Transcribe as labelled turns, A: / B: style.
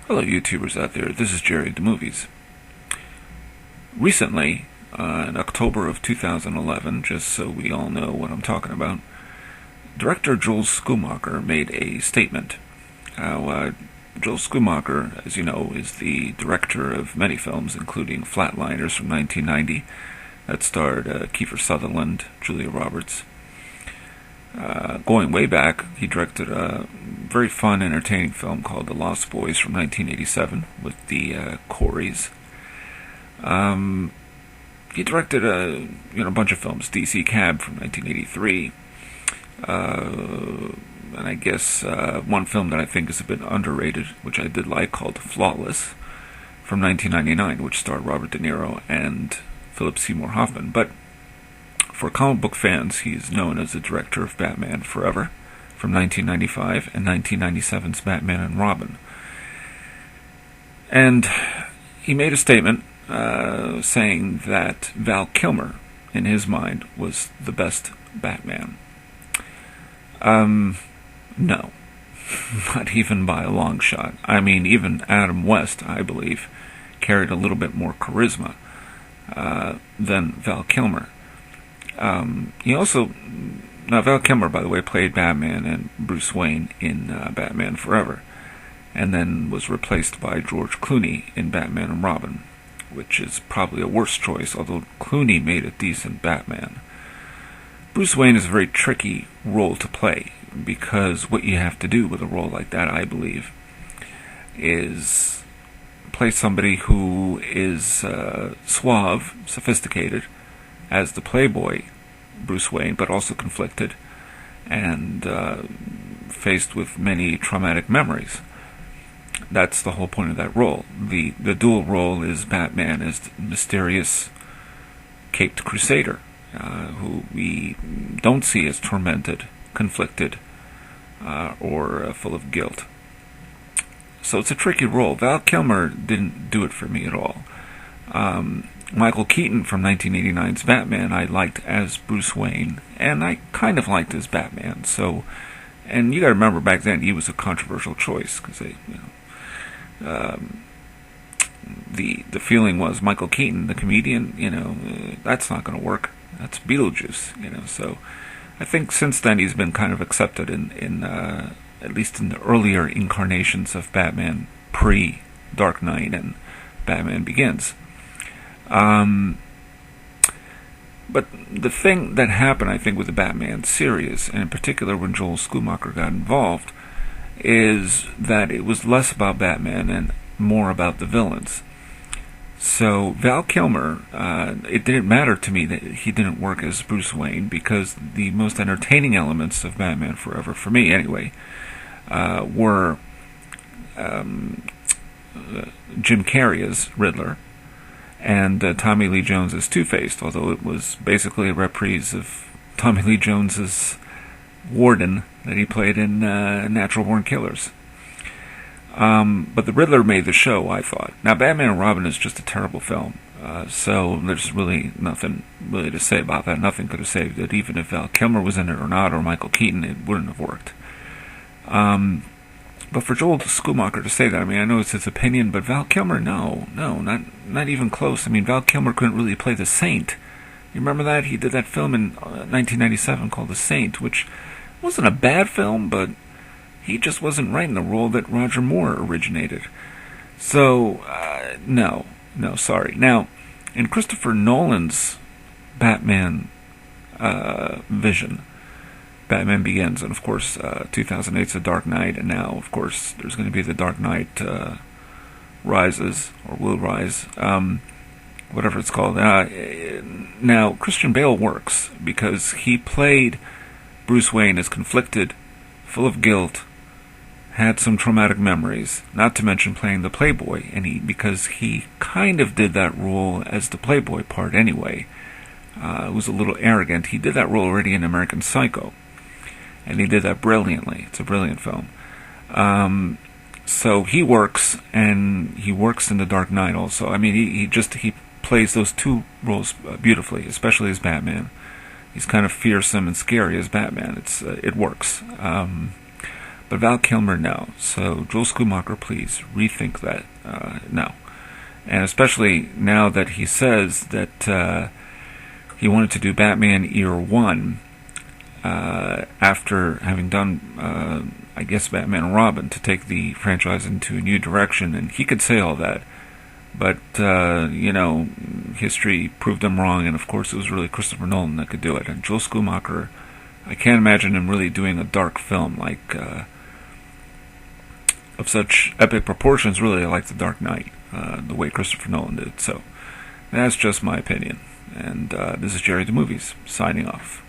A: Hello, YouTubers out there. This is Jerry at the Movies. Recently, in October of 2011, just so we all know what I'm talking about, director Joel Schumacher made a statement. Joel Schumacher, as you know, is the director of many films, including Flatliners from 1990, that starred Kiefer Sutherland, Julia Roberts. Going way back, he directed a very fun, entertaining film called The Lost Boys from 1987 with the Coreys. He directed a bunch of films. DC Cab from 1983, and I guess one film that I think is a bit underrated, which I did like, called Flawless from 1999, which starred Robert De Niro and Philip Seymour Hoffman. But for comic book fans, he is known as the director of Batman Forever from 1995 and 1997's Batman and Robin. And he made a statement saying that Val-Kilmer, in his mind, was the best Batman. No. Not even by a long shot. I mean, even Adam West, I believe, carried a little bit more charisma than Val-Kilmer. Val-Kilmer, by the way, played Batman and Bruce Wayne in Batman Forever, and then was replaced by Geroge-Clooney in Batman and Robin, which is probably a worse choice, although Clooney made a decent Batman. Bruce Wayne is a very tricky role to play, because what you have to do with a role like that, I believe, is play somebody who is suave, sophisticated, as the playboy Bruce Wayne, but also conflicted and faced with many traumatic memories. That's the whole point of that role. The dual role is Batman as the mysterious caped crusader, who we don't see as tormented, conflicted, or full of guilt. So it's a tricky role. Val-Kilmer didn't do it for me at all. Michael-Keaton from 1989's Batman I liked as Bruce Wayne, and I kind of liked as Batman. So, and you got to remember, back then he was a controversial choice, because the feeling was Michael-Keaton, the comedian, that's not going to work. That's Beetlejuice, So I think since then he's been kind of accepted in at least in the earlier incarnations of Batman, pre-Dark Knight and Batman Begins. But the thing that happened, I think, with the Batman series, and in particular when Joel Schumacher got involved, is that it was less about Batman and more about the villains. So Val-Kilmer, it didn't matter to me that he didn't work as Bruce Wayne, because the most entertaining elements of Batman Forever, for me anyway, were Jim Carrey as Riddler, and Tommy Lee Jones as Two-Faced, although it was basically a reprise of Tommy Lee Jones's Warden that he played in Natural Born Killers. But the Riddler made the show, I thought. Now, Batman and Robin is just a terrible film, so there's really nothing really to say about that. Nothing could have saved it. Even if Val-Kilmer was in it or not, or Michael-Keaton, it wouldn't have worked. But for Joel Schumacher to say that, I mean, I know it's his opinion, but Val-Kilmer, no, not even close. I mean, Val-Kilmer couldn't really play the Saint. You remember that? He did that film in 1997 called The Saint, which wasn't a bad film, but he just wasn't right in the role that Roger Moore originated. So, no, sorry. Now, in Christopher Nolan's Batman vision, Batman Begins, and of course 2008's The Dark Knight, and now of course there's going to be The Dark Knight Rises, or Will Rise, whatever it's called. Now Christian-Bale works because he played Bruce Wayne as conflicted, full of guilt, had some traumatic memories, not to mention playing the playboy, and because he kind of did that role as the playboy part anyway. It was a little arrogant. He did that role already in American Psycho, and he did that brilliantly. It's a brilliant film. So he works, and he works in The Dark Knight also. I mean, he plays those two roles beautifully, especially as Batman. He's kind of fearsome and scary as Batman. It works. But Val Kilmer, no. So Joel Schumacher, please rethink that. No. And especially now that he says that he wanted to do Batman Year One after having done, I guess, Batman and Robin, to take the franchise into a new direction. And he could say all that. But, history proved him wrong, and of course it was really Christopher Nolan that could do it. And Joel Schumacher, I can't imagine him really doing a dark film like of such epic proportions, really, like The Dark Knight, the way Christopher Nolan did. So, that's just my opinion. And this is Jerry the Movies, signing off.